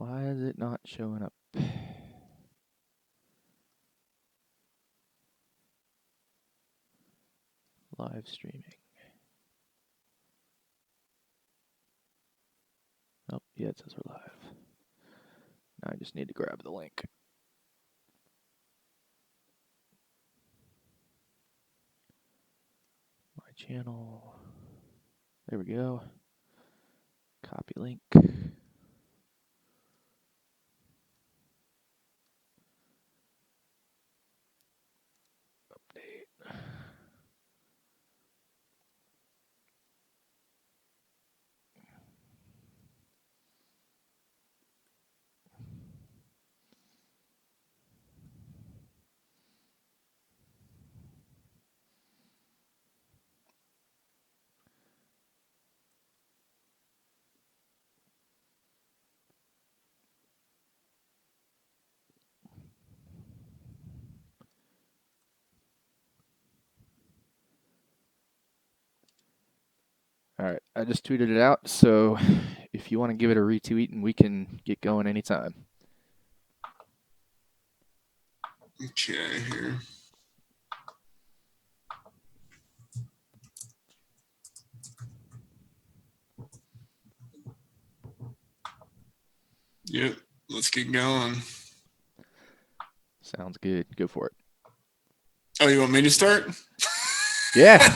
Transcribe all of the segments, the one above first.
Why is it not showing up? Live streaming. Oh, yeah, it says we're live. Now I just need to grab the link. My channel. There we go. Copy link. Update. All right, I just tweeted it out, so if you want to give it a retweet, and we can get going anytime. Okay, here. Yep, let's get going. Sounds good. Go for it. Oh, you want me to start? Yeah.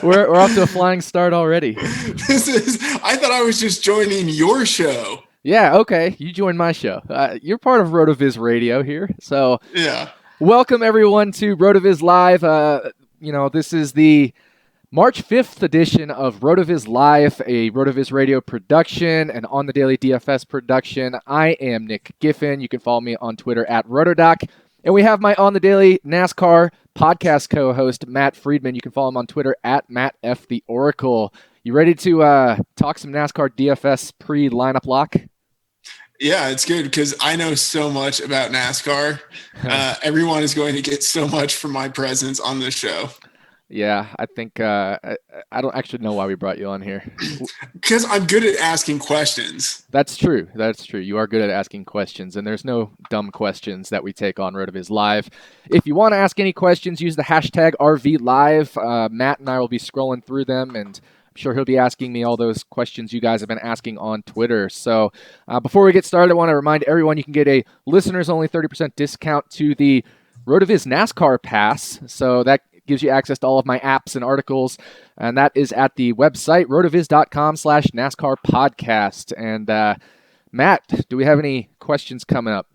we're off to a flying start already. I thought I was just joining your show. Yeah, okay. You joined my show. You're part of RotoViz Radio here. So yeah. Welcome everyone to RotoViz Live. This is the March 5th edition of RotoViz Live, a RotoViz Radio production and on the Daily DFS production. I am Nick Giffen. You can follow me on Twitter at RotoDoc. And we have my On the Daily NASCAR podcast co-host, Matt Friedman. You can follow him on Twitter at Matt F. The Oracle. You ready to talk some NASCAR DFS pre-lineup lock? Yeah, it's good because I know so much about NASCAR. Everyone is going to get so much from my presence on this show. Yeah, I think I don't actually know why we brought you on here. Because I'm good at asking questions. That's true. That's true. You are good at asking questions, and there's no dumb questions that we take on RotoViz Live. If you want to ask any questions, use the hashtag RVLive. Matt and I will be scrolling through them, and I'm sure he'll be asking me all those questions you guys have been asking on Twitter. So before we get started, I want to remind everyone you can get a listeners-only 30% discount to the RotoViz NASCAR Pass. So that gives you access to all of my apps and articles, and that is at the website rotoviz.com/NASCAR podcast. And Matt, do we have any questions coming up?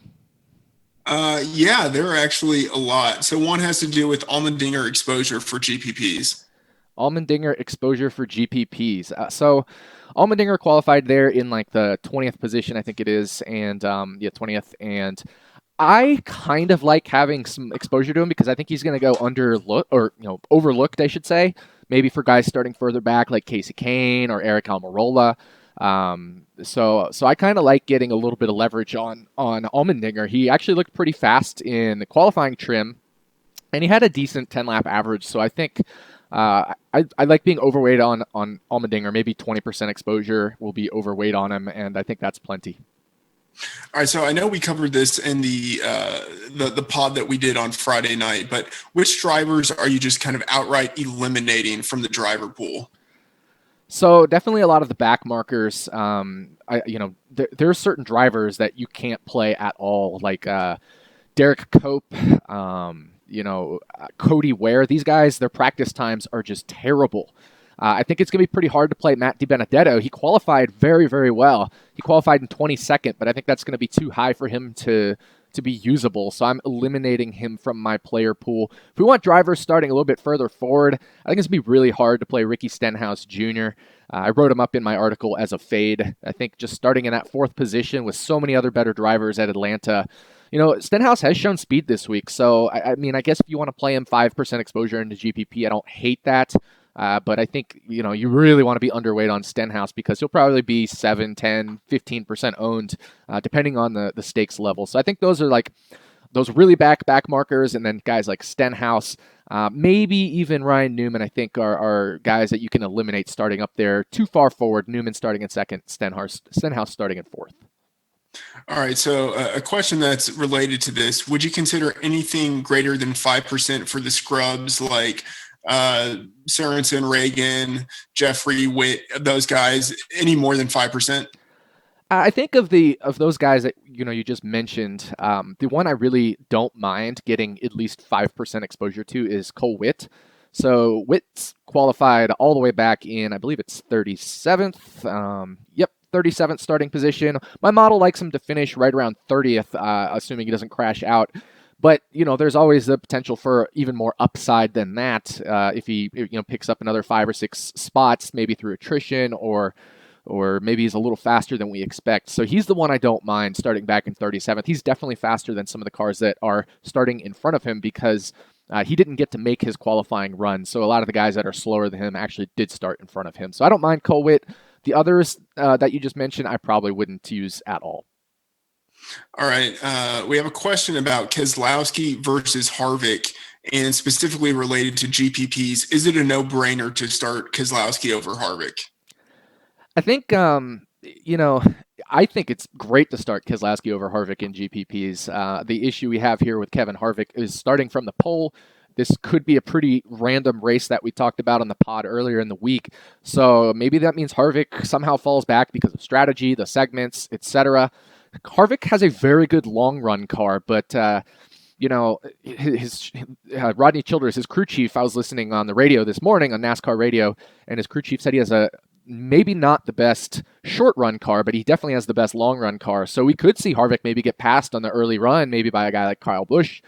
Yeah, there are actually a lot. So one has to do with Almendinger exposure for GPPs. Almendinger exposure for GPPs. So Almendinger qualified there in like the 20th position, I think it is, and 20th, and I kind of like having some exposure to him because I think he's going to go overlooked, I should say, maybe for guys starting further back like Casey Kane or Eric Almirola. So I kind of like getting a little bit of leverage on Almendinger. He actually looked pretty fast in the qualifying trim, and he had a decent 10-lap average. So I think I like being overweight on Almendinger. Maybe 20% exposure will be overweight on him, and I think that's plenty. All right, so I know we covered this in the pod that we did on Friday night, but which drivers are you just kind of outright eliminating from the driver pool? So definitely a lot of the back markers. There are certain drivers that you can't play at all, like Derek Cope, Cody Ware. These guys, their practice times are just terrible. I think it's going to be pretty hard to play Matt DiBenedetto. He qualified very, very well. He qualified in 22nd, but I think that's going to be too high for him to be usable. So I'm eliminating him from my player pool. If we want drivers starting a little bit further forward, I think it's going to be really hard to play Ricky Stenhouse Jr. I wrote him up in my article as a fade. I think just starting in that 4th position with so many other better drivers at Atlanta. Stenhouse has shown speed this week. So, I guess if you want to play him 5% exposure into GPP, I don't hate that. But I think, you really want to be underweight on Stenhouse because he'll probably be 7, 10, 15% owned, depending on the stakes level. So I think those are like those really back markers. And then guys like Stenhouse, maybe even Ryan Newman, I think are guys that you can eliminate starting up there too far forward. Newman starting in 2nd, Stenhouse starting in 4th. All right. So a question that's related to this: would you consider anything greater than 5% for the scrubs, like Sorensen, Reagan, Jeffrey, Witt, those guys? Any more than 5%? I think of those guys that you just mentioned. The one I really don't mind getting at least 5% exposure to is Cole Witt. So Witt's qualified all the way back in, I believe it's 37th. Yep, 37th starting position. My model likes him to finish right around 30th, assuming he doesn't crash out. But there's always the potential for even more upside than that if he picks up another 5 or 6 spots, maybe through attrition or maybe he's a little faster than we expect. So he's the one I don't mind starting back in 37th. He's definitely faster than some of the cars that are starting in front of him because he didn't get to make his qualifying run. So a lot of the guys that are slower than him actually did start in front of him. So I don't mind Cole Witt. The others that you just mentioned, I probably wouldn't use at all. All right. We have a question about Keslowski versus Harvick, and specifically related to GPPs. Is it a no-brainer to start Keslowski over Harvick? I think, I think it's great to start Keselowski over Harvick in GPPs. The issue we have here with Kevin Harvick is starting from the pole. This could be a pretty random race that we talked about on the pod earlier in the week. So maybe that means Harvick somehow falls back because of strategy, the segments, etc. Harvick has a very good long run car, but his Rodney Childers, his crew chief, I was listening on the radio this morning on NASCAR radio, and his crew chief said he has a maybe not the best short run car, but he definitely has the best long run car. So we could see Harvick maybe get passed on the early run, maybe by a guy like Kyle Busch.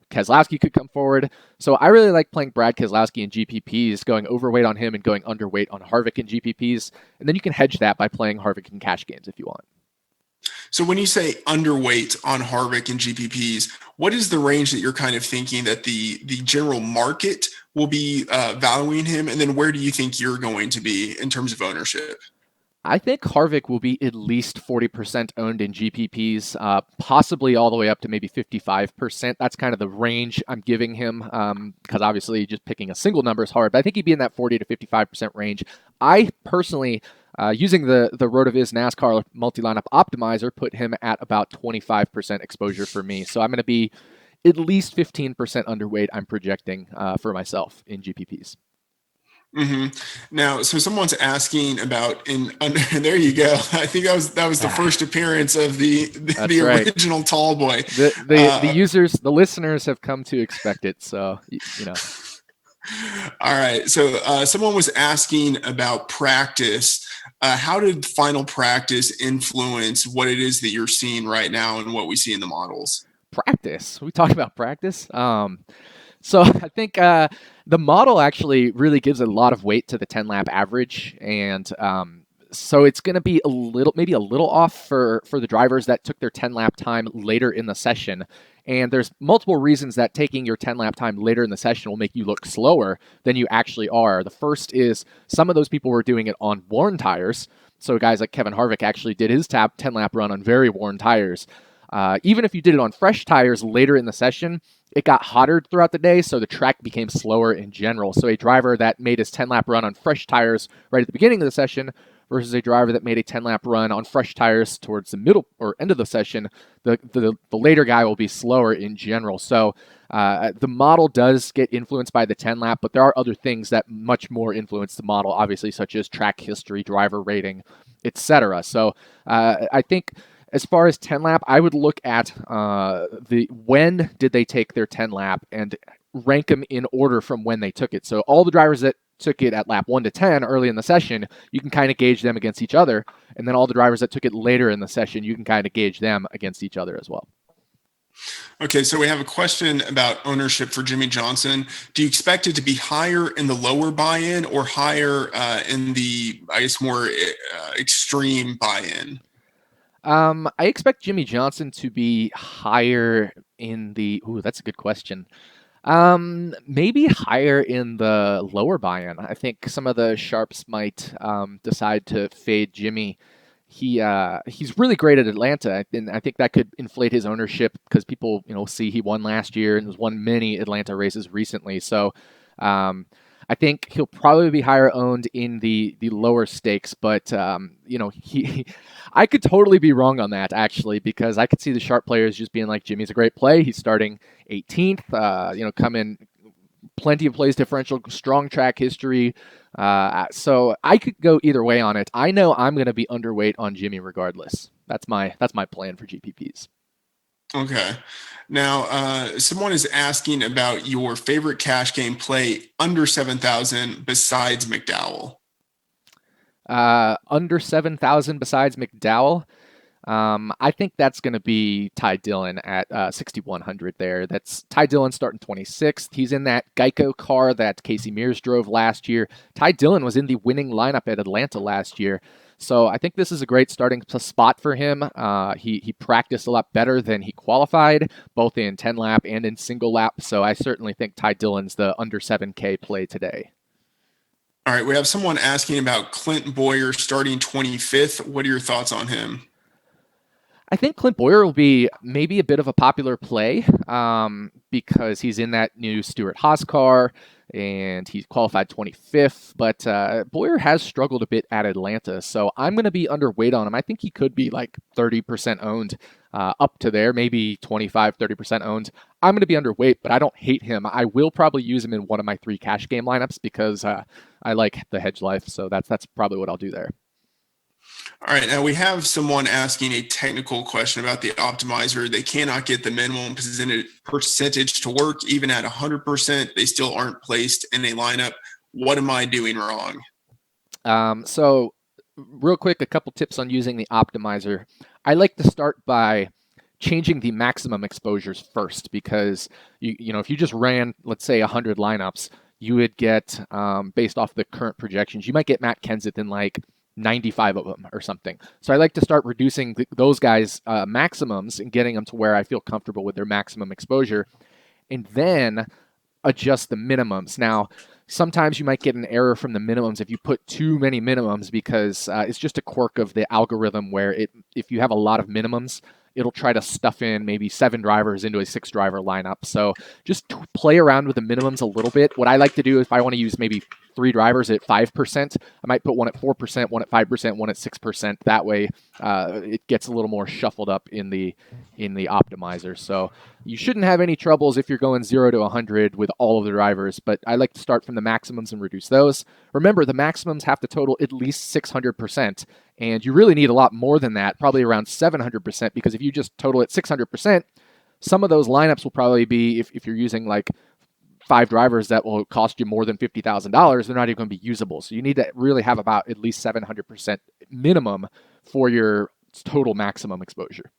Keselowski could come forward. So I really like playing Brad Keselowski in GPPs, going overweight on him and going underweight on Harvick in GPPs. And then you can hedge that by playing Harvick in cash games if you want. So when you say underweight on Harvick and GPPs, what is the range that you're kind of thinking that the general market will be valuing him? And then where do you think you're going to be in terms of ownership? I think Harvick will be at least 40% owned in GPPs, possibly all the way up to maybe 55%. That's kind of the range I'm giving him because obviously just picking a single number is hard, but I think he'd be in that 40 to 55% range. I personally, using the RotoViz NASCAR multi-lineup optimizer, put him at about 25% exposure for me. So I'm going to be at least 15% underweight, I'm projecting for myself in GPPs. Mm-hmm. Now, so someone's asking about there you go. I think that was the first appearance of the right. original tall boy. The users, the listeners have come to expect it. So, All right. So someone was asking about practice. How did final practice influence what it is that you're seeing right now and what we see in the models? Practice. We talk about practice. So I think the model actually really gives a lot of weight to the 10-lap average, and so it's going to be maybe a little off for the drivers that took their 10-lap time later in the session. And there's multiple reasons that taking your 10-lap time later in the session will make you look slower than you actually are. The first is some of those people were doing it on worn tires. So guys like Kevin Harvick actually did his 10-lap run on very worn tires. Even if you did it on fresh tires later in the session, it got hotter throughout the day, so the track became slower in general. So a driver that made his 10-lap run on fresh tires right at the beginning of the session versus a driver that made a 10-lap run on fresh tires towards the middle or end of the session, the later guy will be slower in general. So the model does get influenced by the 10-lap, but there are other things that much more influence the model, obviously, such as track history, driver rating, etc. So I think as far as 10-lap, I would look at when did they take their 10-lap and rank them in order from when they took it. So all the drivers that took it at lap 1 to 10 early in the session, you can kind of gauge them against each other. And then all the drivers that took it later in the session, you can kind of gauge them against each other as well. Okay, so we have a question about ownership for Jimmie Johnson. Do you expect it to be higher in the lower buy-in or higher in the, I guess, more extreme buy-in? I expect Jimmie Johnson to be higher in the... Ooh, that's a good question. Maybe higher in the lower buy-in. I think some of the sharps might decide to fade Jimmie. He's really great at Atlanta, and I think that could inflate his ownership because people see he won last year and has won many Atlanta races recently. So I I think he'll probably be higher owned in the lower stakes, but I could totally be wrong on that actually, because I could see the sharp players just being like, Jimmie's a great play. He's starting 18th. Come in plenty of plays differential, strong track history. So I could go either way on it. I know I'm going to be underweight on Jimmie regardless. That's my plan for GPPs. Okay. Now, someone is asking about your favorite cash game play under 7,000 besides McDowell. Under 7,000 besides McDowell. I think that's going to be Ty Dillon at 6,100 there. That's Ty Dillon starting 26th. He's in that Geico car that Casey Mears drove last year. Ty Dillon was in the winning lineup at Atlanta last year. So I think this is a great starting spot for him. He practiced a lot better than he qualified, both in 10 lap and in single lap. So I certainly think Ty Dillon's the under 7K play today. All right. We have someone asking about Clint Bowyer starting 25th. What are your thoughts on him? I think Clint Bowyer will be maybe a bit of a popular play because he's in that new Stewart-Haas car and he's qualified 25th. But Bowyer has struggled a bit at Atlanta, so I'm going to be underweight on him. I think he could be like 30% owned up to there, maybe 25, 30% owned. I'm going to be underweight, but I don't hate him. I will probably use him in one of my 3 cash game lineups because I like the hedge life, so that's probably what I'll do there. All right, now we have someone asking a technical question about the optimizer. They cannot get the minimum percentage to work. Even at 100%, they still aren't placed in a lineup. What am I doing wrong? So real quick, a couple tips on using the optimizer. I like to start by changing the maximum exposures first because, if you just ran, let's say, 100 lineups, you would get, based off the current projections, you might get Matt Kenseth in like 95 of them or something. So I like to start reducing those guys' maximums and getting them to where I feel comfortable with their maximum exposure, and then adjust the minimums. Now, sometimes you might get an error from the minimums if you put too many minimums because it's just a quirk of the algorithm where if you have a lot of minimums, it'll try to stuff in maybe 7 drivers into a 6-driver lineup. So just play around with the minimums a little bit. What I like to do if I want to use maybe 3 drivers at 5%, I might put one at 4%, one at 5%, one at 6%. That way it gets a little more shuffled up in the optimizer. So you shouldn't have any troubles if you're going 0 to 100 with all of the drivers, but I like to start from the maximums and reduce those. Remember, the maximums have to total at least 600%, and you really need a lot more than that, probably around 700%, because if you just total at 600%, some of those lineups will probably be, if you're using like 5 drivers that will cost you more than $50,000, they're not even going to be usable. So you need to really have about at least 700% minimum for your total maximum exposure.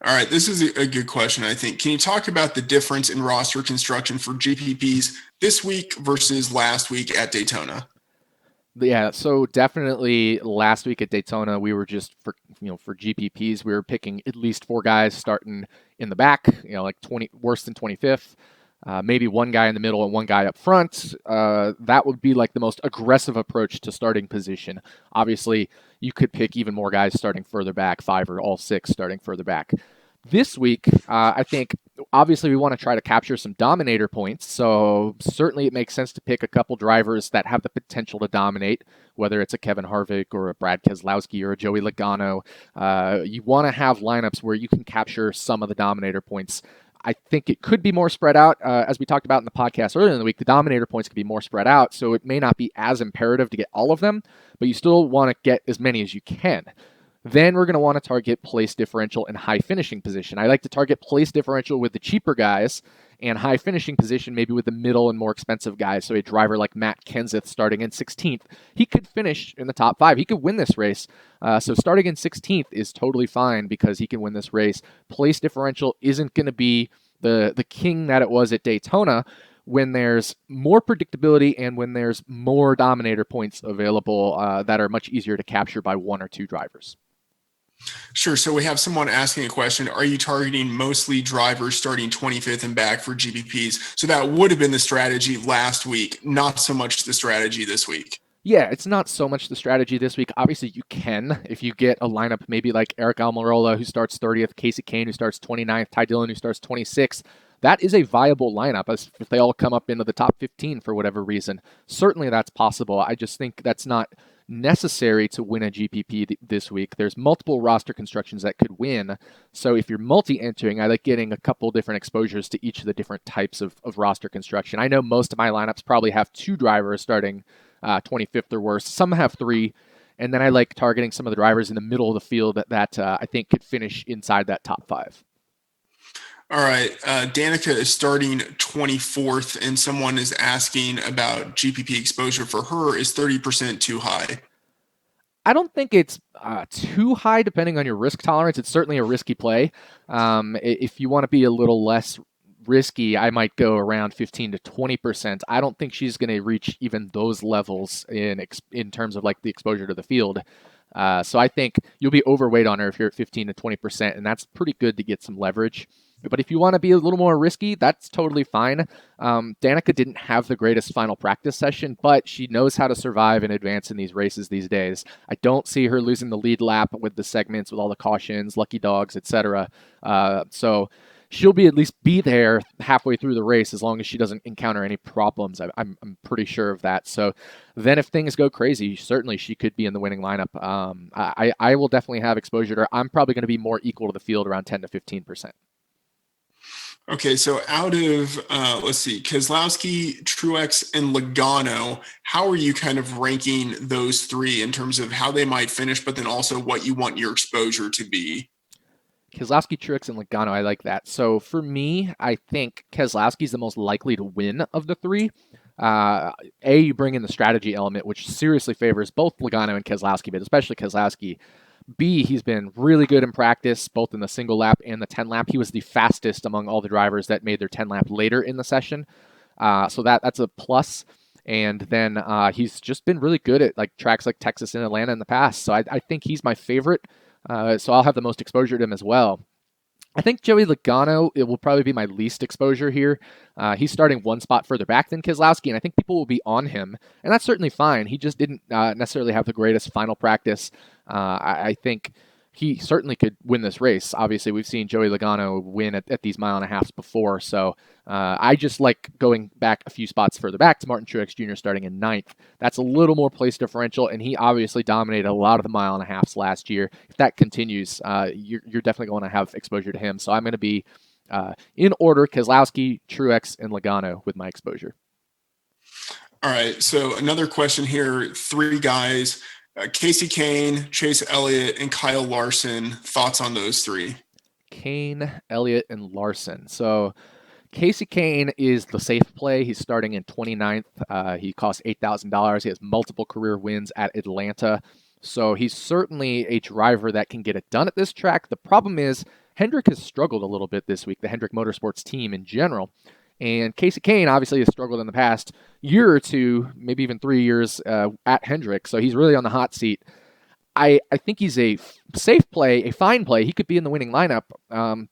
All right, this is a good question, I think. Can you talk about the difference in roster construction for GPPs this week versus last week at Daytona? Yeah, so definitely last week at Daytona, we were just for GPPs, we were picking at least 4 guys starting in the back, like worse than 25th. Maybe 1 guy in the middle and 1 guy up front. That would be like the most aggressive approach to starting position. Obviously, you could pick even more guys starting further back, 5 or all 6 starting further back. This week, I think, obviously, we want to try to capture some Dominator points. So certainly it makes sense to pick a couple drivers that have the potential to dominate, whether it's a Kevin Harvick or a Brad Keselowski or a Joey Logano. You want to have lineups where you can capture some of the Dominator points. I think it could be more spread out. As we talked about in the podcast earlier in the week, the Dominator points could be more spread out, so it may not be as imperative to get all of them, but you still want to get as many as you can. Then we're going to want to target place differential and high finishing position. I like to target place differential with the cheaper guys and high finishing position maybe with the middle and more expensive guys. So a driver like Matt Kenseth starting in 16th, he could finish in the top 5. He could win this race. So starting in 16th is totally fine because he can win this race. Place differential isn't going to be the king that it was at Daytona when there's more predictability and when there's more Dominator points available that are much easier to capture by 1 or 2 drivers. Sure. So we have someone asking a question. Are you targeting mostly drivers starting 25th and back for GPPs? So that would have been the strategy last week, not so much the strategy this week. Yeah, it's not so much the strategy this week. Obviously, you can if you get a lineup maybe like Eric Almirola, who starts 30th, Casey Kane, who starts 29th, Ty Dillon, who starts 26th. that is a viable lineup. As if they all come up into the top 15 for whatever reason, certainly that's possible. I just think that's not necessary to win a GPP this week. There's multiple roster constructions that could win. So if you're multi-entering, I like getting a couple different exposures to each of the different types of roster construction. I know most of my lineups probably have 2 drivers starting 25th or worse. Some have 3. And then I like targeting some of the drivers in the middle of the field that I think could finish inside that top 5. All right. Danica is starting 24th, and someone is asking about GPP exposure for her. Is 30% too high? I don't think it's too high depending on your risk tolerance. It's certainly a risky play. If you want to be a little less risky, I might go around 15 to 20%. I don't think she's going to reach even those levels in terms of like the exposure to the field. So I think you'll be overweight on her if you're at 15 to 20%, and that's pretty good to get some leverage. But if you want to be a little more risky, that's totally fine. Danica didn't have the greatest final practice session, but she knows how to survive and advance in these races these days. I don't see her losing the lead lap with the segments, with all the cautions, lucky dogs, etc. So she'll at least be there halfway through the race as long as she doesn't encounter any problems. I'm pretty sure of that. So then if things go crazy, certainly she could be in the winning lineup. I will definitely have exposure to her. I'm probably going to be more equal to the field, around 10 to 15%. Okay, so out of, let's see, Keslowski, Truex, and Logano, how are you kind of ranking those 3 in terms of how they might finish, but then also what you want your exposure to be? Keselowski, Truex, and Logano, I like that. So for me, I think Keselowski is the most likely to win of the 3. You bring in the strategy element, which seriously favors both Logano and Keselowski, but especially Keselowski. B, he's been really good in practice, both in the single lap and the 10 lap. He was the fastest among all the drivers that made their 10 lap later in the session. So that's a plus. And then he's just been really good at like tracks like Texas and Atlanta in the past. So I think he's my favorite. So I'll have the most exposure to him as well. I think Joey Logano, it will probably be my least exposure here. He's starting 1 spot further back than Keselowski, and I think people will be on him, and that's certainly fine. He just didn't necessarily have the greatest final practice. I think he certainly could win this race. Obviously, we've seen Joey Logano win at these 1.5 miles before, so I just like going back a few spots further back to Martin Truex Jr. starting in 9th. That's a little more place differential, and he obviously dominated a lot of the 1.5 miles last year. If that continues, you're definitely going to have exposure to him. So I'm going to be in order: Keselowski, Truex, and Logano with my exposure. All right, so another question here: 3 guys. Casey Kane, Chase Elliott, and Kyle Larson. Thoughts on those 3? Kane, Elliott, and Larson. So Casey Kane is the safe play. He's starting in 29th. He costs $8,000. He has multiple career wins at Atlanta. So he's certainly a driver that can get it done at this track. The problem is Hendrick has struggled a little bit this week, the Hendrick Motorsports team in general. And Casey Kane obviously has struggled in the past year or 2, maybe even 3 years at Hendrick. So he's really on the hot seat. I think he's a safe play, a fine play. He could be in the winning lineup,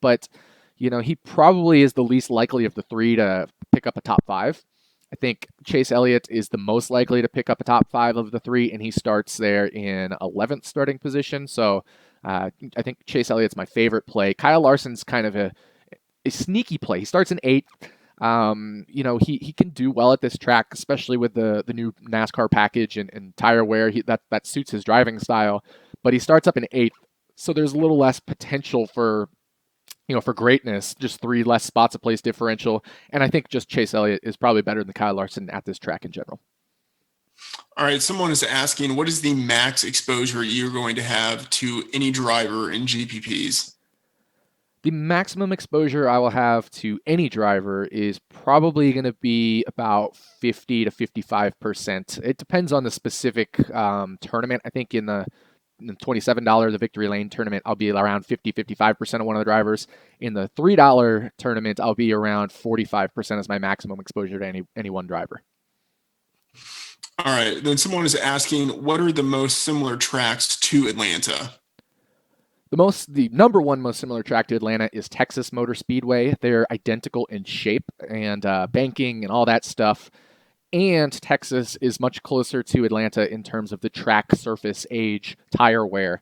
but he probably is the least likely of the 3 to pick up a top 5. I think Chase Elliott is the most likely to pick up a top 5 of the 3, and he starts there in 11th starting position. So I think Chase Elliott's my favorite play. Kyle Larson's kind of a sneaky play. He starts in 8th. He can do well at this track, especially with the new NASCAR package and tire wear. That suits his driving style. But he starts up in 8th, so there's a little less potential for greatness. Just 3 less spots of place differential, and I think just Chase Elliott is probably better than Kyle Larson at this track in general. All right, someone is asking, what is the max exposure you're going to have to any driver in GPPs? The maximum exposure I will have to any driver is probably going to be about 50 to 55%. It depends on the specific tournament. I think in the $27, the Victory Lane tournament, I'll be around 50-55% of one of the drivers. In the $3 tournament, I'll be around 45% as my maximum exposure to any one driver. All right. Then someone is asking, what are the most similar tracks to Atlanta? The number one most similar track to Atlanta is Texas Motor Speedway. They're identical in shape and banking and all that stuff. And Texas is much closer to Atlanta in terms of the track surface age tire wear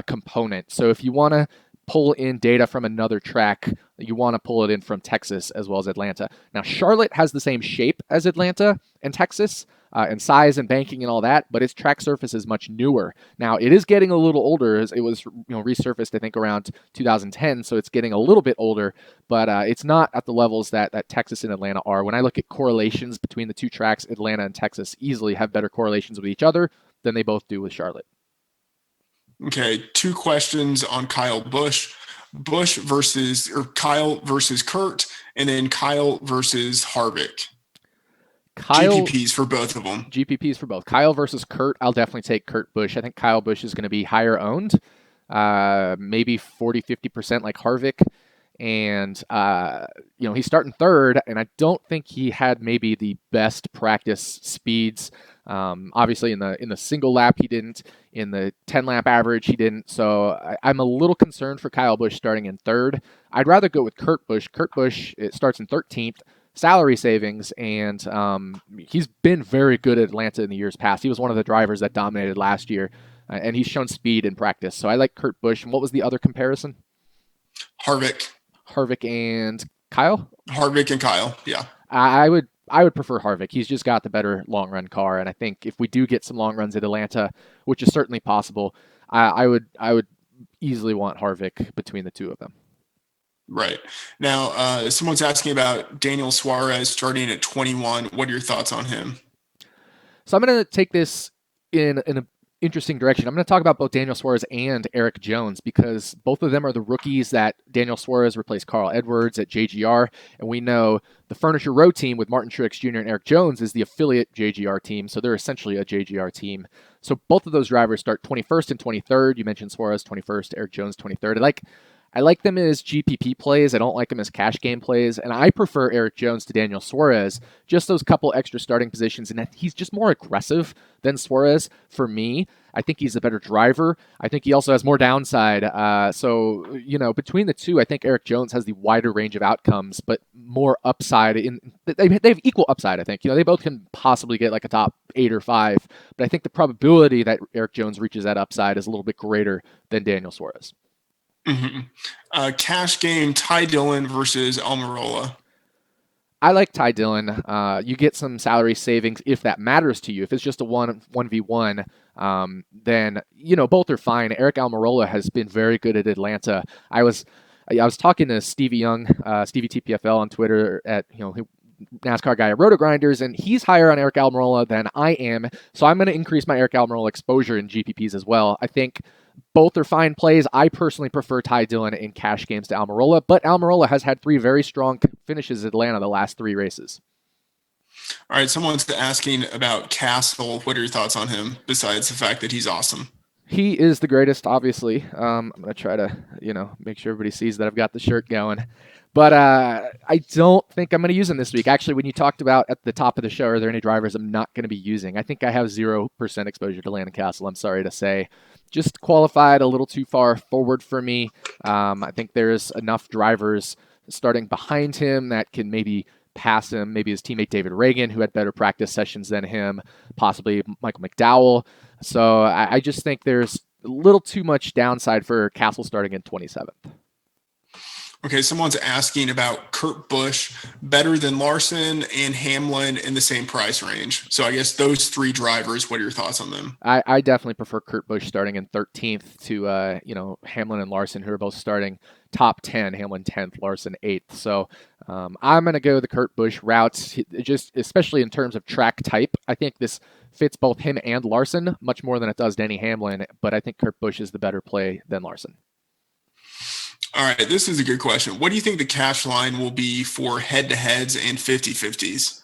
component. So if you want to pull in data from another track, you want to pull it in from Texas as well as Atlanta. Now, Charlotte has the same shape as Atlanta and Texas, and size and banking and all that, but its track surface is much newer. Now, it is getting a little older, as it was resurfaced, I think, around 2010, so it's getting a little bit older, but it's not at the levels that Texas and Atlanta are. When I look at correlations between the two tracks, Atlanta and Texas easily have better correlations with each other than they both do with Charlotte. Okay, 2 questions on Kyle Busch. Kyle versus Kurt, and then Kyle versus Harvick. GPPs for both of them. GPPs for both. Kyle versus Kurt, I'll definitely take Kurt Busch. I think Kyle Busch is going to be higher owned, maybe 40, 50% like Harvick. And, he's starting third, and I don't think he had maybe the best practice speeds. Obviously, in the single lap, he didn't. In the 10-lap average, he didn't. So I'm a little concerned for Kyle Busch starting in third. I'd rather go with Kurt Busch. Kurt Busch, it starts in 13th. Salary savings, and he's been very good at Atlanta in the years past. He was one of the drivers that dominated last year, and he's shown speed in practice. So I like Kurt Busch. And what was the other comparison? Harvick and Kyle? Harvick and Kyle, yeah. I would prefer Harvick. He's just got the better long-run car, and I think if we do get some long runs at Atlanta, which is certainly possible, I would easily want Harvick between the two of them. Right. Now, someone's asking about Daniel Suarez starting at 21. What are your thoughts on him? So I'm going to take this in an interesting direction. I'm going to talk about both Daniel Suarez and Erik Jones because both of them are the rookies that Daniel Suarez replaced Carl Edwards at JGR, and we know the Furniture Row team with Martin Truex Jr. and Erik Jones is the affiliate JGR team, so they're essentially a JGR team. So both of those drivers start 21st and 23rd. You mentioned Suarez 21st, Erik Jones 23rd. I like them as GPP plays. I don't like them as cash game plays. And I prefer Erik Jones to Daniel Suarez, just those couple extra starting positions. And he's just more aggressive than Suarez for me. I think he's a better driver. I think he also has more downside. So, between the two, I think Erik Jones has the wider range of outcomes, but more upside. They have equal upside, I think. They both can possibly get like a top 8 or 5. But I think the probability that Erik Jones reaches that upside is a little bit greater than Daniel Suarez. Mm-hmm. Cash game, Ty Dillon versus Almirola. I like Ty Dillon. You get some salary savings if that matters to you. If it's just a 1v1, then both are fine. Aric Almirola has been very good at Atlanta. I was talking to Stevie Young, Stevie TPFL on Twitter at NASCAR guy at RotoGrinders, and he's higher on Aric Almirola than I am. So I'm going to increase my Aric Almirola exposure in GPPs as well. I think both are fine plays. I personally prefer Ty Dillon in cash games to Almirola, but Almirola has had 3 very strong finishes at Atlanta the last 3 races. All right, someone's asking about Cassill. What are your thoughts on him, besides the fact that he's awesome? He is the greatest, obviously. I'm going to try to, make sure everybody sees that I've got the shirt going. But I don't think I'm going to use him this week. Actually, when you talked about at the top of the show, are there any drivers I'm not going to be using? I think I have 0% exposure to Landon Cassill, I'm sorry to say. Just qualified a little too far forward for me. I think there's enough drivers starting behind him that can maybe pass him. Maybe his teammate David Reagan, who had better practice sessions than him. Possibly Michael McDowell. So I just think there's a little too much downside for Cassill starting in 27th. Okay, someone's asking about Kurt Busch, better than Larson and Hamlin in the same price range. So I guess those 3 drivers, what are your thoughts on them? I definitely prefer Kurt Busch starting in 13th to, Hamlin and Larson, who are both starting top 10, Hamlin 10th, Larson 8th. So I'm going to go the Kurt Busch route, just especially in terms of track type. I think this fits both him and Larson much more than it does Denny Hamlin, but I think Kurt Busch is the better play than Larson. All right, this is a good question. What do you think the cash line will be for head-to-heads and 50-50s?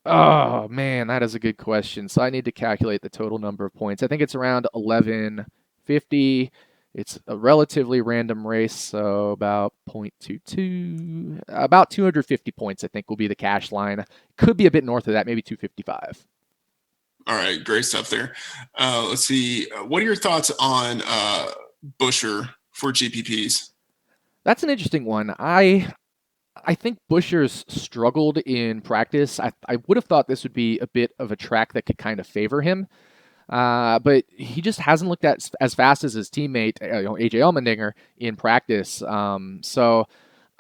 Oh, man, that is a good question. So I need to calculate the total number of points. I think it's around 1150. It's a relatively random race, so about 0.22. About 250 points, I think, will be the cash line. Could be a bit north of that, maybe 255. All right, great stuff there. Let's see. What are your thoughts on Buescher for GPPs? That's an interesting one. I think Buescher's struggled in practice. I would have thought this would be a bit of a track that could kind of favor him. But he just hasn't looked as fast as his teammate, AJ Allmendinger, in practice. So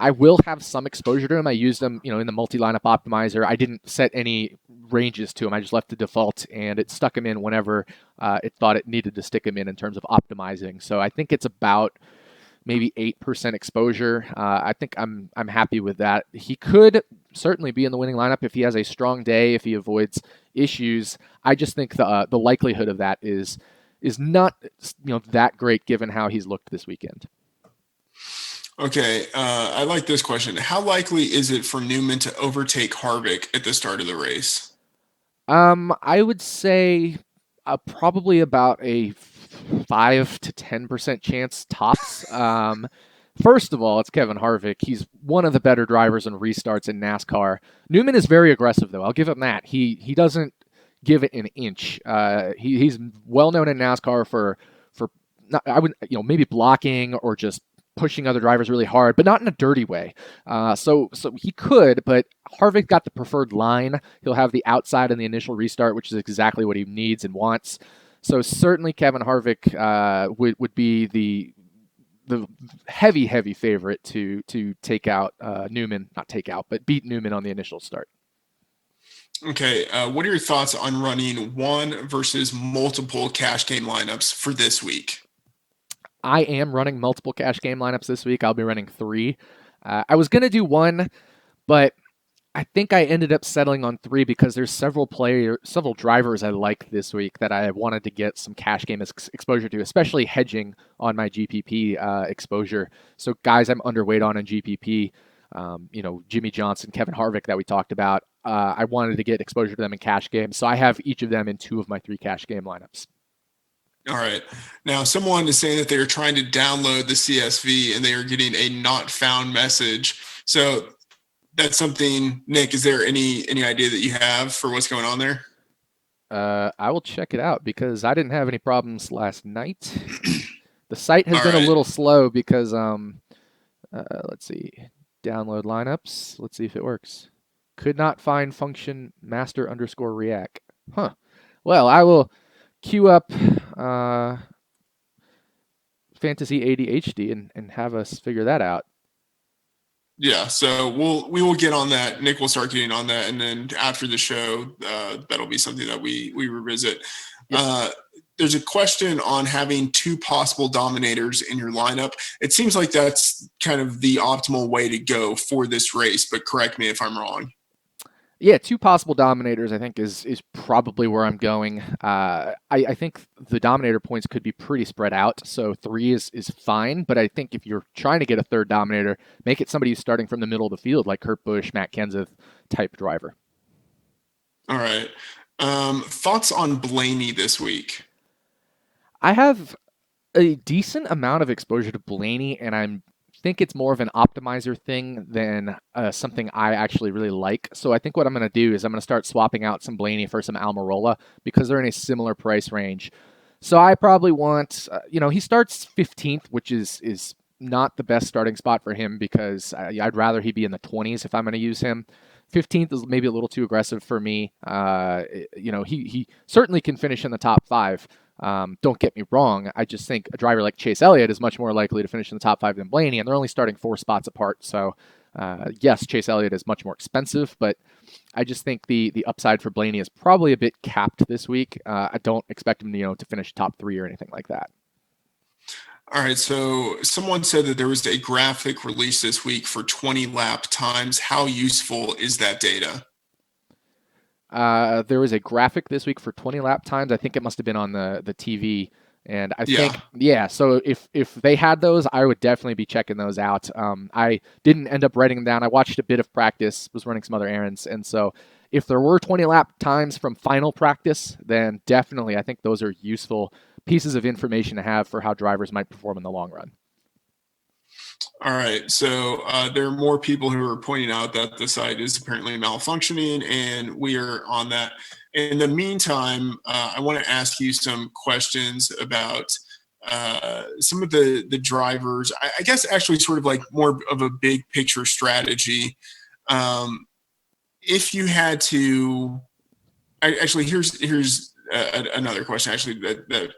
I will have some exposure to him. I used him, in the multi-lineup optimizer. I didn't set any ranges to him. I just left the default, and it stuck him in whenever it thought it needed to stick him in terms of optimizing. So I think it's about maybe 8% exposure. I think I'm happy with that. He could certainly be in the winning lineup if he has a strong day, if he avoids issues. I just think the likelihood of that is not that great given how he's looked this weekend. Okay, I like this question. How likely is it for Newman to overtake Harvick at the start of the race? I would say probably about a 5 to 10% chance tops. First of all, it's Kevin Harvick. He's one of the better drivers in restarts in NASCAR. Newman is very aggressive, though. I'll give him that. He doesn't give it an inch. He's well known in NASCAR for not, I would maybe blocking or just pushing other drivers really hard, but not in a dirty way. So he could, but Harvick got the preferred line. He'll have the outside in the initial restart, which is exactly what he needs and wants. So certainly Kevin Harvick would be the heavy favorite to take out Newman, not take out, but beat Newman on the initial start. Okay, what are your thoughts on running one versus multiple cash game lineups for this week? I am running multiple cash game lineups this week. I'll be running 3. I was going to do 1, but I think I ended up settling on 3 because there's several drivers I like this week that I wanted to get some cash game exposure to, especially hedging on my GPP exposure. So guys I'm underweight on in GPP, Jimmie Johnson, Kevin Harvick that we talked about. I wanted to get exposure to them in cash games, so I have each of them in 2 of my 3 cash game lineups. All right. Now, someone is saying that they are trying to download the CSV and they are getting a not found message. So that's something, Nick, is there any idea that you have for what's going on there? I will check it out because I didn't have any problems last night. The site has been a little slow because, let's see, download lineups. Let's see if it works. Could not find function master_react. Huh. Well, I will queue up Fantasy ADHD and have us figure that out. Yeah, so we will get on that. Nick will start getting on that, and then after the show, that'll be something that we revisit. Yep. There's a question on having 2 possible dominators in your lineup. It seems like that's kind of the optimal way to go for this race, but correct me if I'm wrong. Yeah, 2 possible dominators, I think, is probably where I'm going. I think the dominator points could be pretty spread out, so 3 is fine. But I think if you're trying to get a third dominator, make it somebody who's starting from the middle of the field, like Kurt Busch, Matt Kenseth type driver. All right. Thoughts on Blaney this week? I have a decent amount of exposure to Blaney, and I think it's more of an optimizer thing than something I actually really like. So I think what I'm going to do is I'm going to start swapping out some Blaney for some Almirola because they're in a similar price range. So I probably want, he starts 15th, which is not the best starting spot for him because I'd rather he be in the 20s if I'm going to use him. 15th is maybe a little too aggressive for me. He certainly can finish in the top 5. Don't get me wrong. I just think a driver like Chase Elliott is much more likely to finish in the top 5 than Blaney, and they're only starting 4 spots apart. So, yes, Chase Elliott is much more expensive, but I just think the upside for Blaney is probably a bit capped this week. I don't expect him, to finish top 3 or anything like that. All right. So someone said that there was a graphic released this week for 20 lap times. How useful is that data? There was a graphic this week for 20 lap times. I think it must have been on the TV. And I think, so if they had those, I would definitely be checking those out. I didn't end up writing them down. I watched a bit of practice, was running some other errands. And so if there were 20 lap times from final practice, then definitely I think those are useful pieces of information to have for how drivers might perform in the long run. All right. So there are more people who are pointing out that the site is apparently malfunctioning, and we are on that. In the meantime, I want to ask you some questions about some of the drivers. I guess actually sort of like more of a big picture strategy. If you had to, here's another question actually that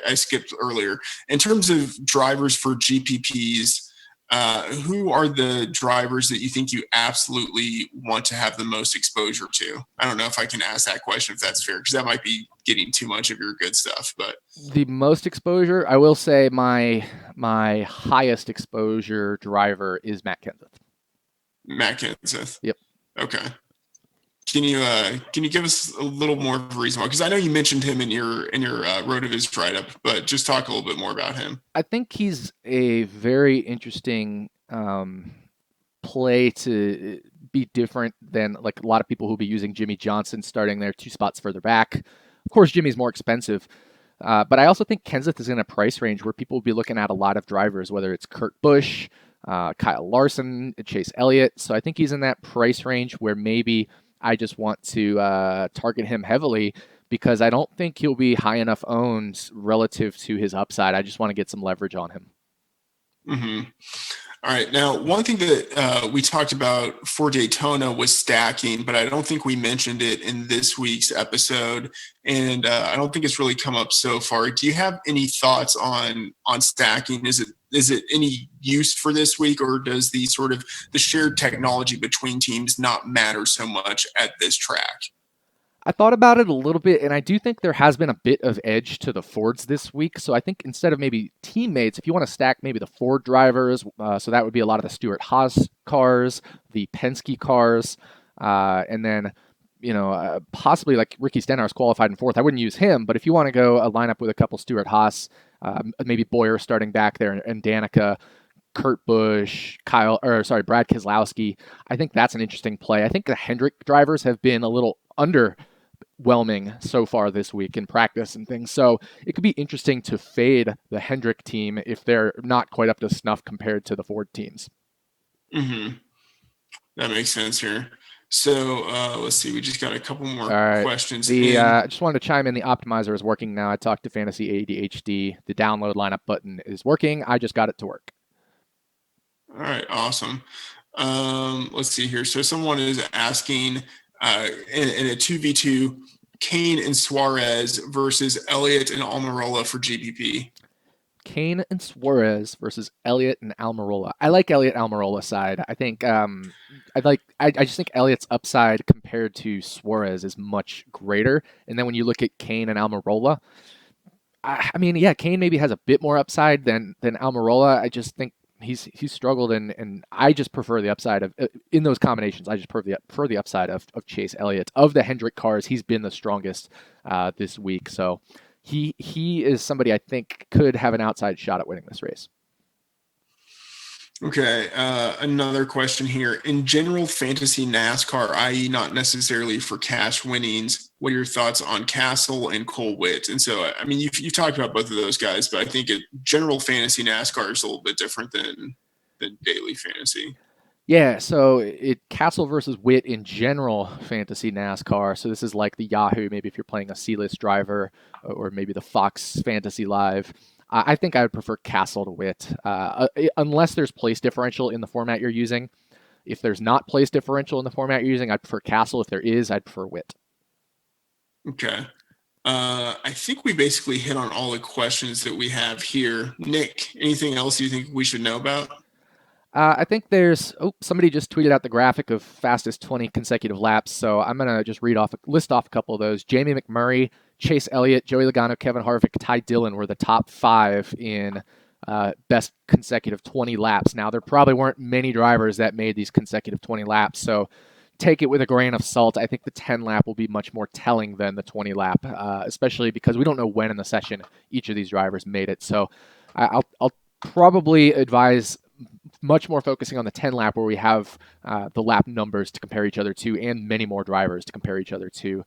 I skipped earlier. In terms of drivers for GPPs, who are the drivers that you think you absolutely want to have the most exposure to? I don't know if I can ask that question, if that's fair, because that might be getting too much of your good stuff. But the most exposure, I will say my highest exposure driver is Matt Kenseth. Matt Kenseth. Yep. Okay. Can you give us a little more of a reason why? Because I know you mentioned him in your RotoViz write-up, but just talk a little bit more about him. I think he's a very interesting play to be different than like a lot of people who'll be using Jimmie Johnson starting there 2 spots further back. Of course, Jimmy's more expensive, but I also think Kenseth is in a price range where people will be looking at a lot of drivers, whether it's Kurt Busch, Kyle Larson, Chase Elliott. So I think he's in that price range where maybe I just want to target him heavily because I don't think he'll be high enough owned relative to his upside. I just want to get some leverage on him. Mm-hmm. All right. Now, one thing that we talked about for Daytona was stacking, but I don't think we mentioned it in this week's episode, and I don't think it's really come up so far. Do you have any thoughts on stacking? Is it any use for this week, or does the sort of the shared technology between teams not matter so much at this track? I thought about it a little bit, and I do think there has been a bit of edge to the Fords this week. So I think instead of maybe teammates, if you want to stack maybe the Ford drivers, so that would be a lot of the Stewart-Haas cars, the Penske cars, and then possibly like Ricky Stenhouse qualified in 4th. I wouldn't use him, but if you want to go a lineup with a couple Stewart-Haas, maybe Boyer starting back there, and Danica, Kurt Busch, Brad Keslowski, I think that's an interesting play. I think the Hendrick drivers have been a little underwhelming so far this week in practice and things. So it could be interesting to fade the Hendrick team if they're not quite up to snuff compared to the Ford teams. Mm-hmm. That makes sense here. So let's see. We just got a couple more questions. I just wanted to chime in. The optimizer is working now. I talked to Fantasy ADHD. The download lineup button is working. I just got it to work. All right. Awesome. Let's see here. So someone is asking in a 2v2, Kane and Suarez versus Elliott and Almirola for GPP. Kane and Suarez versus Elliott and Almirola. I like Elliott Almirola side. I think I just think Elliott's upside compared to Suarez is much greater. And then when you look at Kane and Almirola, Kane maybe has a bit more upside than Almirola. I just think he's struggled, and I just prefer the upside of in those combinations. I just prefer the upside of Chase Elliott. Of the Hendrick cars, he's been the strongest this week. So he is somebody I think could have an outside shot at winning this race. Okay, another question here. In general fantasy NASCAR, i.e. not necessarily for cash winnings, what are your thoughts on Cassill and Cole Witt? And so, I mean, you've talked about both of those guys, but I think general fantasy NASCAR is a little bit different than daily fantasy. Yeah, so Cassill versus Witt in general fantasy NASCAR. So this is like the Yahoo, maybe if you're playing a C-list driver, or maybe the Fox Fantasy Live. I think I would prefer Cassill to Witt, unless there's place differential in the format you're using. If there's not place differential in the format you're using, I'd prefer Cassill. If there is, I'd prefer Witt. Okay. I think we basically hit on all the questions that we have here. Nick, anything else you think we should know about? I think somebody just tweeted out the graphic of fastest 20 consecutive laps, so I'm going to just list off a couple of those. Jamie McMurray, Chase Elliott, Joey Logano, Kevin Harvick, Ty Dillon were the top 5 in best consecutive 20 laps. Now, there probably weren't many drivers that made these consecutive 20 laps, so take it with a grain of salt. I think the 10 lap will be much more telling than the 20 lap, especially because we don't know when in the session each of these drivers made it. So I'll probably advise much more focusing on the 10 lap where we have the lap numbers to compare each other to and many more drivers to compare each other to.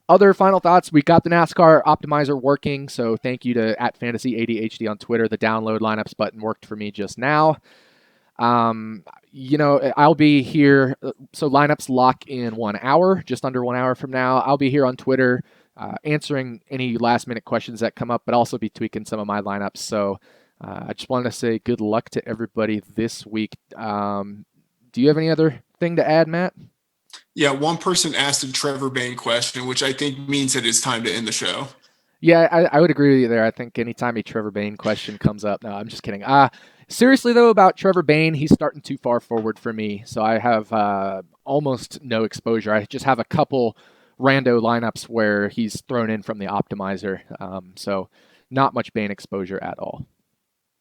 Other final thoughts, we got the NASCAR optimizer working, so thank you to @FantasyADHD on Twitter. The download lineups button worked for me just now. I'll be here, so lineups lock in 1 hour, just under 1 hour from now. I'll be here on Twitter answering any last-minute questions that come up, but also be tweaking some of my lineups, so I just wanted to say good luck to everybody this week. Do you have any other thing to add, Matt? Yeah, one person asked a Trevor Bayne question, which I think means that it's time to end the show. Yeah, I would agree with you there. I think anytime a Trevor Bayne question comes up, no, I'm just kidding. Seriously, though, about Trevor Bayne, he's starting too far forward for me. So I have almost no exposure. I just have a couple rando lineups where he's thrown in from the optimizer. So not much Bayne exposure at all.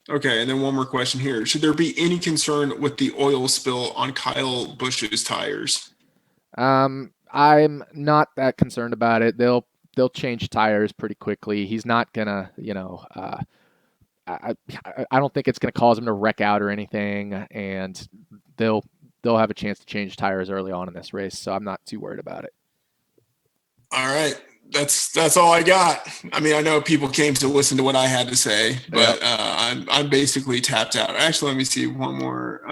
Okay, and then one more question here. Should there be any concern with the oil spill on Kyle Busch's tires? I'm not that concerned about it. They'll change tires pretty quickly. He's not gonna, I don't think it's gonna cause him to wreck out or anything, and they'll have a chance to change tires early on in this race. So I'm not too worried about it. All right. That's all I got. I mean, I know people came to listen to what I had to say, but I'm basically tapped out. Actually, let me see one more.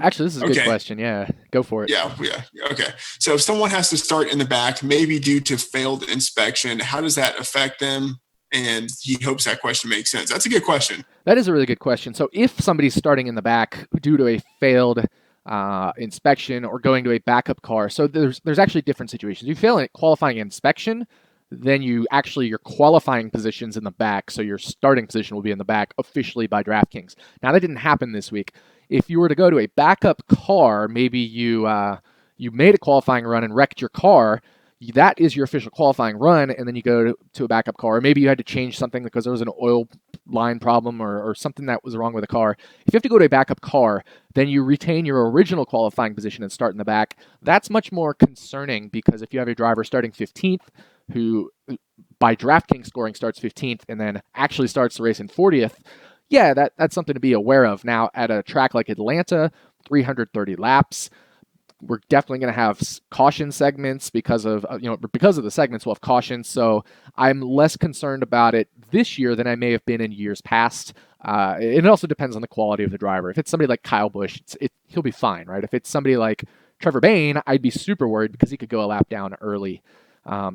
Actually, this is a good question. Yeah, go for it. Yeah. Okay. So if someone has to start in the back, maybe due to failed inspection, how does that affect them? And he hopes that question makes sense. That's a good question. That is a really good question. So if somebody's starting in the back due to a failed inspection or going to a backup car, so there's actually different situations. You fail in qualifying inspection, then your qualifying position's in the back, so your starting position will be in the back officially by DraftKings. Now that didn't happen this week. If you were to go to a backup car, maybe you made a qualifying run and wrecked your car, that is your official qualifying run, and then you go to a backup car. Or maybe you had to change something because there was an oil line problem or something that was wrong with the car. If you have to go to a backup car, then you retain your original qualifying position and start in the back. That's much more concerning because if you have a driver starting 15th, who by DraftKings scoring starts 15th and then actually starts the race in 40th, yeah, that's something to be aware of. Now, at a track like Atlanta, 330 laps, we're definitely going to have caution segments because of the segments we'll have cautions. So I'm less concerned about it this year than I may have been in years past. It also depends on the quality of the driver. If it's somebody like Kyle Busch, he'll be fine, right? If it's somebody like Trevor Bayne, I'd be super worried because he could go a lap down early.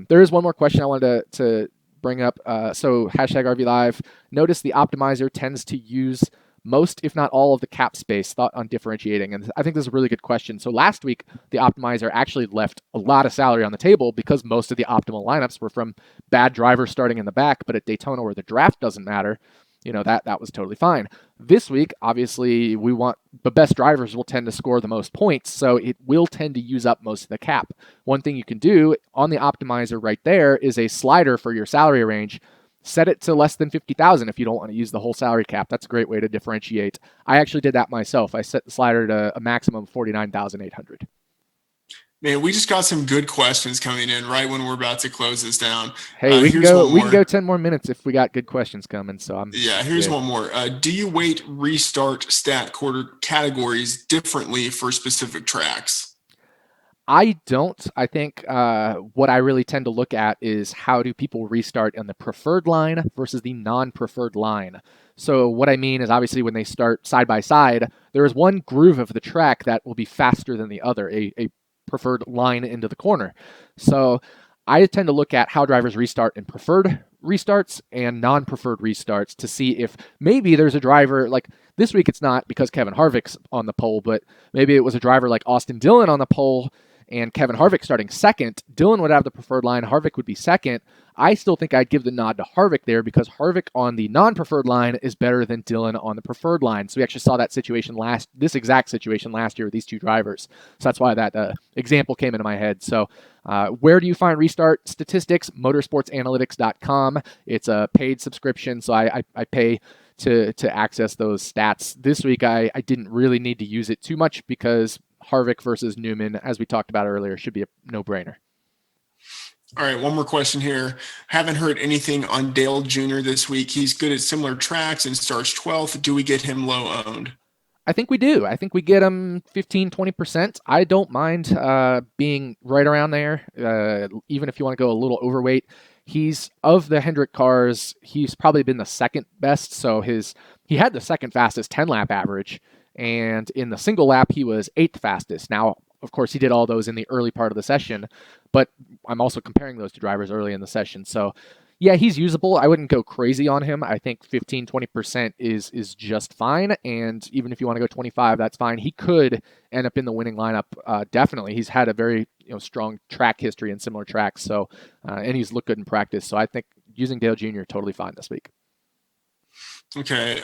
There is one more question I wanted to bring up. So hashtag RV Live. Notice the optimizer tends to use most, if not all, of the cap space. Thought on differentiating. And I think this is a really good question. So last week, the optimizer actually left a lot of salary on the table because most of the optimal lineups were from bad drivers starting in the back. But at Daytona, where the draft doesn't matter, that was totally fine. This week, obviously, we want the best drivers will tend to score the most points, so it will tend to use up most of the cap. One thing you can do on the optimizer right there is a slider for your salary range. Set it to less than 50,000 if you don't want to use the whole salary cap. That's a great way to differentiate. I actually did that myself. I set the slider to a maximum of 49,800. Man, we just got some good questions coming in right when we're about to close this down. Hey, we can go 10 more minutes if we got good questions coming. So here's one more. Do you weight restart stat quarter categories differently for specific tracks? I don't. I think what I really tend to look at is how do people restart on the preferred line versus the non-preferred line. So what I mean is obviously when they start side by side, there is one groove of the track that will be faster than the other, a preferred line into the corner. So I tend to look at how drivers restart in preferred restarts and non-preferred restarts to see if maybe there's a driver like this week. It's not because Kevin Harvick's on the pole, but maybe it was a driver like Austin Dillon on the pole and Kevin Harvick starting second. Dillon would have the preferred line. Harvick would be second. I still think I'd give the nod to Harvick there because Harvick on the non-preferred line is better than Dillon on the preferred line. So we actually saw that situation this exact situation last year with these two drivers. So that's why that example came into my head. So where do you find restart statistics? Motorsportsanalytics.com. It's a paid subscription, so I pay to access those stats. This week I didn't really need to use it too much because Harvick versus Newman, as we talked about earlier, should be a no-brainer. All right, one more question here. Haven't heard anything on Dale Jr. this week. He's good at similar tracks and starts 12th. Do we get him low owned? I think we do. I think we get him 15, 20%. I don't mind being right around there, even if you want to go a little overweight. He's, of the Hendrick cars, he's probably been the second best. So he had the second fastest 10-lap average. And in the single lap, he was 8th fastest. Now, of course, he did all those in the early part of the session, but I'm also comparing those to drivers early in the session. So Yeah, he's usable. I wouldn't go crazy on him. I think 15, 20% is just fine. And even if you want to go 25, that's fine. He could end up in the winning lineup. Definitely. He's had a very strong track history and similar tracks. So, and he's looked good in practice. So I think using Dale Jr. totally fine this week. Okay.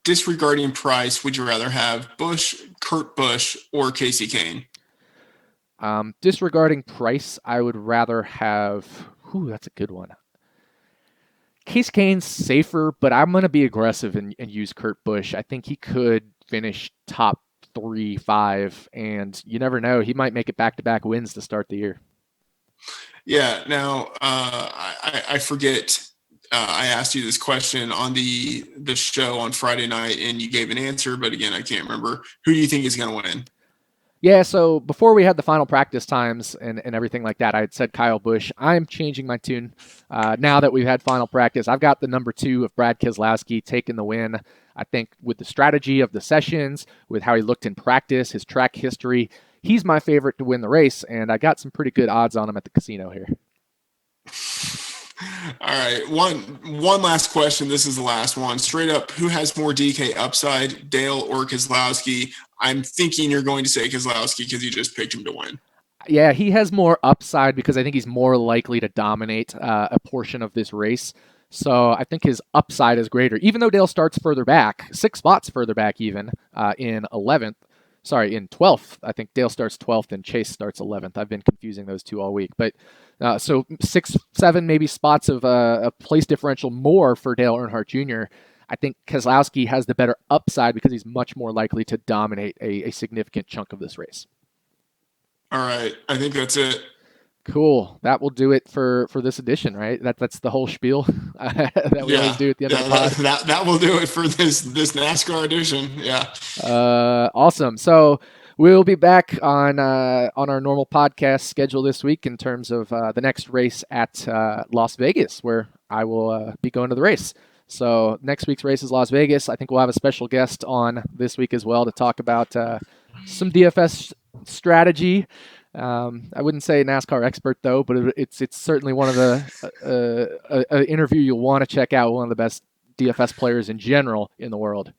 Disregarding price, would you rather have Busch, Kurt Busch, or Kasey Kane? Disregarding price, I would rather have. That's a good one. Kasey Kane's safer, but I'm going to be aggressive and use Kurt Busch. I think he could finish top 3, 5, and you never know. He might make it back-to-back wins to start the year. Yeah. Now, I forget. I asked you this question on the show on Friday night, and you gave an answer. But again, I can't remember. Who do you think is going to win? Yeah, so before we had the final practice times and everything like that, I had said Kyle Busch. I'm changing my tune now that we've had final practice. I've got the number 2 of Brad Keselowski taking the win. I think with the strategy of the sessions, with how he looked in practice, his track history, he's my favorite to win the race, and I got some pretty good odds on him at the casino here. All right, one last question. This is the last one. Straight up, who has more DK upside, Dale or Keselowski? I'm thinking you're going to say Keselowski because you just picked him to win. Yeah, he has more upside because I think he's more likely to dominate a portion of this race. So I think his upside is greater, even though Dale starts further back, 6 spots further back even in 11th. Sorry, in 12th. I think Dale starts 12th and Chase starts 11th. I've been confusing those two all week. But so 6, 7 maybe spots of a place differential more for Dale Earnhardt Jr. I think Keselowski has the better upside because he's much more likely to dominate a significant chunk of this race. All right. I think that's it. Cool. That will do it for this edition, right? That's the whole spiel that we always do at the end of the pod. That will do it for this NASCAR edition. Yeah. Awesome. So we'll be back on our normal podcast schedule this week in terms of the next race at Las Vegas, where I will be going to the race. So next week's race is Las Vegas. I think we'll have a special guest on this week as well to talk about some DFS strategy. I wouldn't say NASCAR expert though, but it's certainly one of the interview you'll want to check out. One of the best DFS players in general in the world.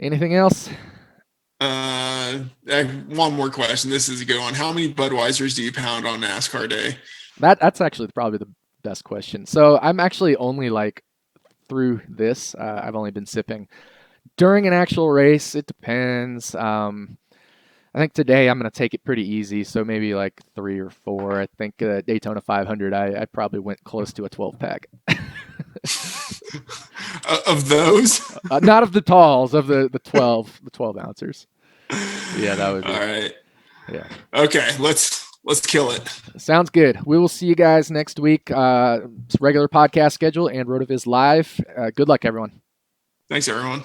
Anything else? One more question. This is a good one. How many Budweisers do you pound on NASCAR day? That's actually probably the best question. So I'm actually only through this. I've only been sipping during an actual race. It depends. I think today I'm going to take it pretty easy, so maybe 3 or 4. I think Daytona 500, I probably went close to a 12-pack. Of those? Not of the talls, of the 12 ounces. Yeah, that would be. All right. Yeah. Okay, let's kill it. Sounds good. We will see you guys next week. Regular podcast schedule and RotoViz Live. Good luck, everyone. Thanks, everyone.